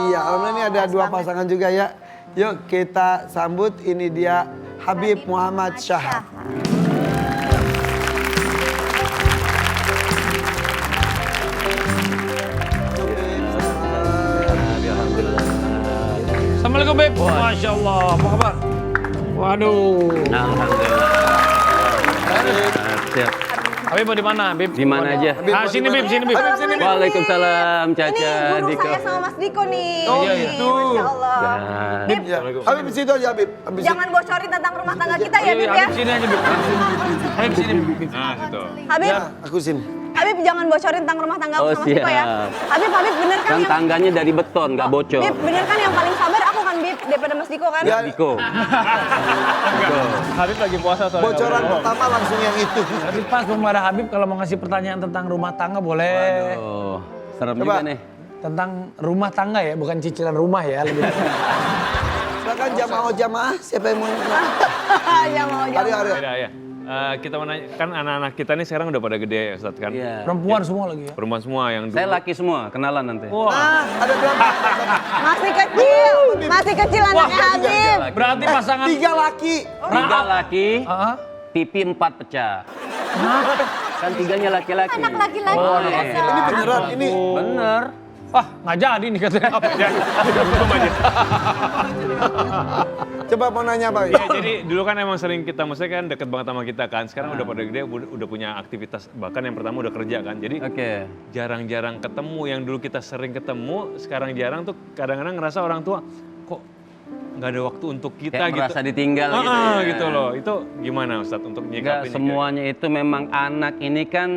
Iya, alhamdulillah ini ada dua pasangan juga ya. Yuk kita sambut, ini dia Habib Muhammad Syahab. Assalamualaikum Beb. Masya Allah, apa kabar? Waduh. Alhamdulillah. Siap. Habib mau di mana, Bib? Di mana aja? Ah, sini Bib, sini Bib. Waalaikumsalam, Caca. Ini guru Diko. saya sama Mas Diko nih. Oh, Nih, gitu. Masya Allah. Bib, Ya. Habib di situ aja Habib. Habib jangan bocorin tentang rumah tangga kita ya, Bib ya. Habib sini aja, Bib. Habib sini, Bib. Nah, situ. Habib, Ya, aku sini. Habib jangan bocorin tentang rumah tangga aku Oh, sama Diko ya. siap. Habib bener kan Kan yang... tangganya dari beton, nggak bocor. Bib, bener kan yang paling sabar aku kan, Bib, daripada Mas Diko kan? Ya. Diko. Habib lagi puasa soalnya. Bocoran pertama langsung yang itu. Tapi pas kepada Habib kalau mau ngasih pertanyaan tentang rumah tangga boleh. Oh, serem Coba. juga nih. Tentang rumah tangga ya, bukan cicilan rumah ya. Lebih. Silakan jamaah siapa yang mau? Ya mau Ayo, jawab. ayo. Ya, ya. Kita mau nanya, kan anak-anak kita nih sekarang udah pada gede ya Ustadz kan? Iya. Perempuan semua lagi ya. Perempuan semua yang dulu. Saya laki semua, kenalan nanti. Wah, Ah, ada berapa? Masih kecil anaknya Habib. Berarti pasangan... Tiga laki. 3 laki, Ah, TV 4 pecah. Kan 3-nya laki-laki. Anak laki-laki. Oh, biasa. iya. Ini beneran, ini. Bener. Wah, nggak jadi nih katanya. Coba mau nanya apa? iya jadi dulu kan emang sering kita, maksudnya kan deket banget sama kita kan. Sekarang udah pada gede, udah punya aktivitas, bahkan yang pertama udah kerja kan. Jadi Oke. jarang-jarang ketemu, yang dulu kita sering ketemu, sekarang jarang tuh kadang-kadang ngerasa orang tua, kok nggak ada waktu untuk kita Kayak gitu. merasa ditinggal gitu ya. Gitu loh, itu gimana Ustadz untuk Enggak, nyikapin? semuanya itu memang anak ini kan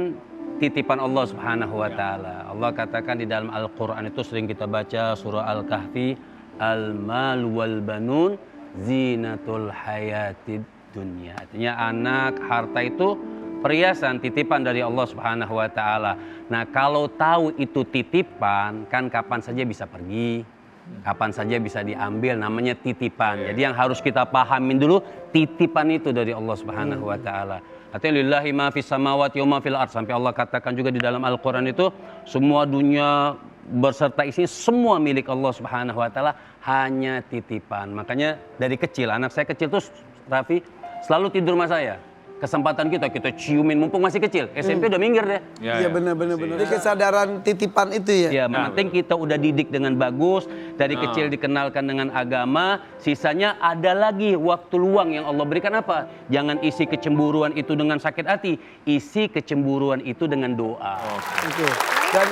titipan Allah Subhanahu wa taala. Allah katakan di dalam Al-Qur'an itu sering kita baca surah Al-Kahfi, al-mal wal banun zinatul hayatid dunya. Artinya anak, harta itu perhiasan, titipan dari Allah Subhanahu wa taala. Nah, kalau tahu itu titipan, kan kapan saja bisa pergi. Kapan saja bisa diambil, namanya titipan. Jadi yang harus kita pahamin dulu, titipan itu dari Allah Subhanahu wa taala. Artinya lillahi ma fis samawati wa ma fil ardh, sampai Allah katakan juga di dalam Al-Qur'an itu semua dunia berserta isi semua milik Allah Subhanahu wa taala, hanya titipan. Makanya dari kecil, anak saya kecil tuh Raffi selalu tidur sama saya. Kesempatan kita ciumin mumpung masih kecil. SMP udah minggir deh. Iya benar. Ini kesadaran titipan itu ya. Ya, penting kita udah didik dengan bagus, dari kecil dikenalkan dengan agama, sisanya ada lagi waktu luang yang Allah berikan apa? Jangan isi kecemburuan itu dengan sakit hati, isi kecemburuan itu dengan doa. Oke. Dan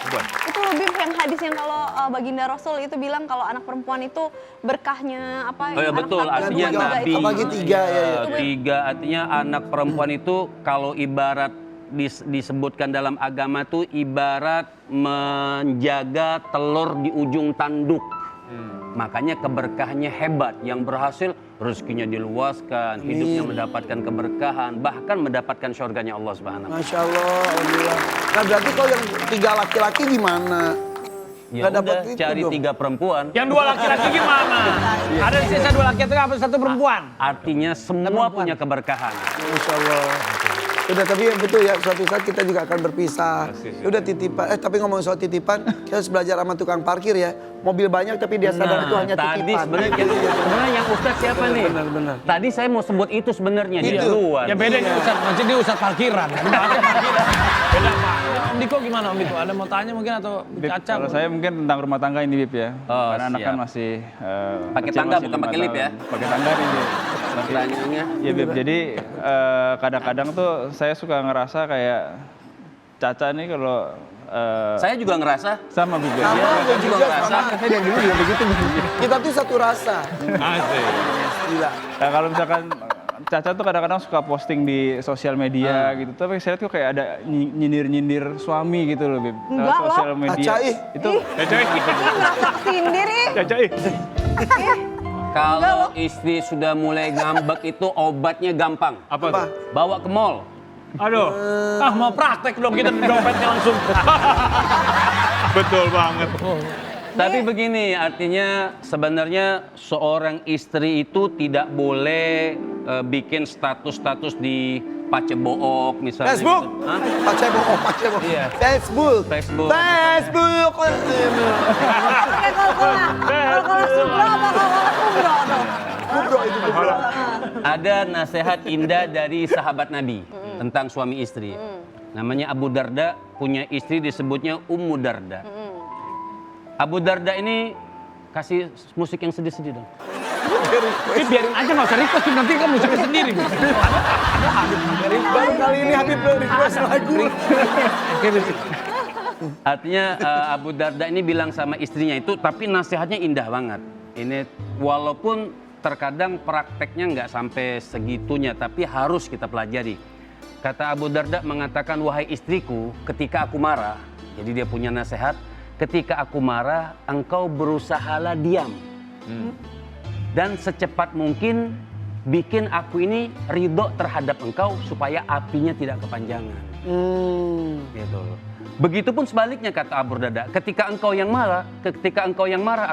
Perempuan. Itu lebih yang hadis yang kalau baginda Rasul itu bilang kalau anak perempuan itu berkahnya apa? Oh ya anak betul, laki-laki artinya juga Nabi. itu. Apalagi tiga, ya. Tiga, artinya anak perempuan itu kalau ibarat disebutkan dalam agama tuh ibarat menjaga telur di ujung tanduk. Makanya keberkahannya hebat, yang berhasil rezekinya diluaskan, hidupnya mendapatkan keberkahan, bahkan mendapatkan syurganya Allah Subhanahu wa taala. Masya Allah, alhamdulillah. Nah berarti kalau yang tiga laki-laki gimana? Ya Nggak dapat udah, itu cari dong. 3 perempuan. Yang 2 laki-laki gimana? Ada sisa 2 laki-laki apa 1 perempuan? Artinya semua punya keberkahan. Masya Allah. Udah, tapi ya betul ya, suatu saat kita juga akan berpisah. Udah titipan, tapi ngomong soal titipan, kita harus belajar sama tukang parkir ya. Mobil banyak tapi dia sadar itu hanya tadi titipan. sebenarnya yang Ustadz siapa nih? Benar. Tadi saya mau sebut itu sebenarnya di Itu. luar. Ya beda nih Ustadz, maksudnya dia Ustadz parkiran. Beda Pak. Om Diko gimana Om Diko? Ada mau tanya mungkin atau Bib, Caca? kalau saya mungkin tentang rumah tangga ini Bib ya. Oh, Karena anak siap. kan masih Pakai kecil, tangga, masih bukan 5 pakai lift ya? tahun. Pakai tangga nih Bib. Pertanyaannya. Ya Bib, jadi kadang-kadang tuh saya suka ngerasa kayak Caca nih kalau Saya juga ngerasa. sama Bib. Sama, Ya. gue juga ngerasa. sama. Saya dari dulu juga begitu. Kita tuh satu rasa. Asik. Gila. Nah, kalau misalkan Caca tuh kadang-kadang suka posting di sosial media gitu, tapi saya lihat kok kayak ada nyindir-nyindir suami gitu loh Bib. Enggak loh. Sosial media. Caca, ih. Itu Ngerasa sindir ih. Caca, Kalau istri sudah mulai ngambek itu obatnya gampang. apa tuh? Bawa ke mall. Aduh, Mau praktek dong kita di dompetnya langsung. betul banget. Tapi begini, artinya sebenarnya seorang istri itu tidak boleh bikin status-status di Pacebook misalnya. Facebook. Gitu. Hah? Pacebook. Iya. Facebook. Facebook. Facebook. Ada nasihat indah dari sahabat Nabi tentang suami istri. Namanya Abu Darda, punya istri disebutnya Ummu Darda. Abu Darda ini kasih musik yang sedih-sedih dong. Tapi biarin aja nggak usah request, nanti kan musiknya sendiri. Baru kali ini Habib request lagu. Artinya Abu Darda ini bilang sama istrinya itu, tapi nasihatnya indah banget. Ini walaupun terkadang prakteknya nggak sampai segitunya, tapi harus kita pelajari. Kata Abu Darda mengatakan, wahai istriku, ketika aku marah, jadi dia punya nasihat, ketika aku marah, engkau berusahalah diam. Dan secepat mungkin bikin aku ini ridho terhadap engkau supaya apinya tidak kepanjangan. Gitu. Begitupun sebaliknya kata Abu Darda, ketika engkau yang marah,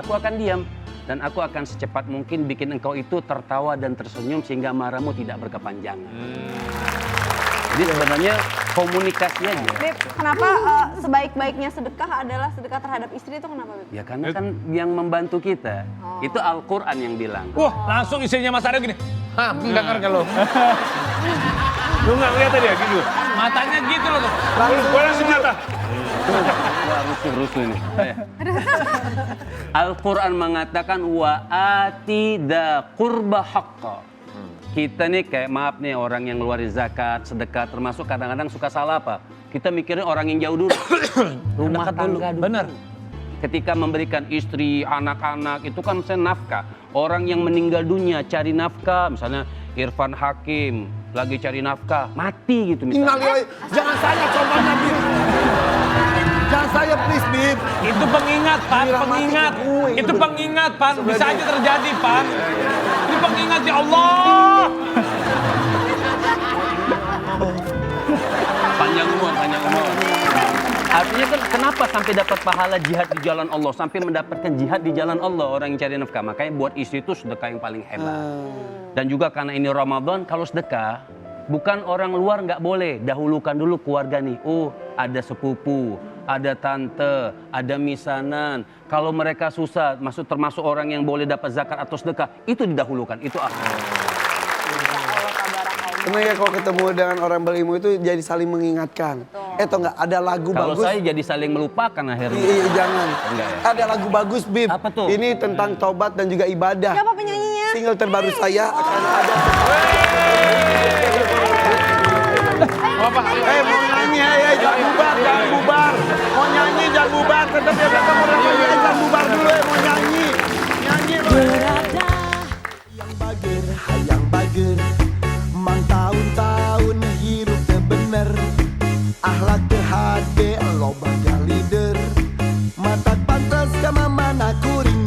aku akan diam. Dan aku akan secepat mungkin bikin engkau itu tertawa dan tersenyum sehingga marahmu tidak berkepanjangan. Jadi sebenarnya komunikasi aja. Beb, kenapa sebaik-baiknya sedekah adalah sedekah terhadap istri itu kenapa, Beb? Ya karena kan yang membantu kita, itu Al-Quran yang bilang. Wah, langsung istrinya Mas Aryo gini. Hah, mendengar kalau. Lu nggak ngeliat tadi ya gitu? Matanya gitu loh tuh. Gue langsung mata. Wah, rusuh ini. Al-Quran mengatakan wa atida qurba haqqa. Kita nih kayak maaf nih orang yang ngeluarin zakat, sedekah, termasuk kadang-kadang suka salah apa? Kita mikirin orang yang jauh dulu. Rumah tangga dulu. Bener. Ketika memberikan istri, anak-anak itu kan saya nafkah. Orang yang meninggal dunia cari nafkah, misalnya Irfan Hakim lagi cari nafkah, mati gitu misalnya. Innalillahi. Jangan saya coba Nabi. Jangan saya please, Bib. Itu pengingat, Pan. Giliran Pengingat. mati ke gue, Itu gitu. pengingat, Pan. Bisa aja terjadi, Pan. Ini pengingat ya Allah. Panjang umur. Artinya kan kenapa sampai dapat pahala jihad di jalan Allah, sampai mendapatkan jihad di jalan Allah orang yang cari nafkah. Makanya buat istri itu sedekah yang paling hebat. Dan juga karena ini Ramadan, kalau sedekah, bukan orang luar nggak boleh. Dahulukan dulu keluarga nih. Oh, ada sepupu, ada tante, ada misanan. Kalau mereka susah, termasuk orang yang boleh dapat zakat atau sedekah, itu didahulukan. Itu Karena ya kalau ketemu dengan orang berilmu itu jadi saling mengingatkan. Atau enggak ada lagu kalau bagus. saya jadi saling melupakan akhirnya. Iya, jangan. Enggak ya? Ada lagu bagus, Bib. Apa tuh? Ini tentang taubat dan juga ibadah. Siapa penyanyinya? Single terbaru saya akan ada. Mau nyanyi, jangan bubar. Mau nyanyi, jangan bubar. Tetap ya ketemu orang lagi, jangan bubar dulu mau nyanyi. Nyanyi loh. Hayang bager, mang tahun-tahun hirup teu bener. Akhlak teu hade, loba leader. Matak pantes ka mana kuring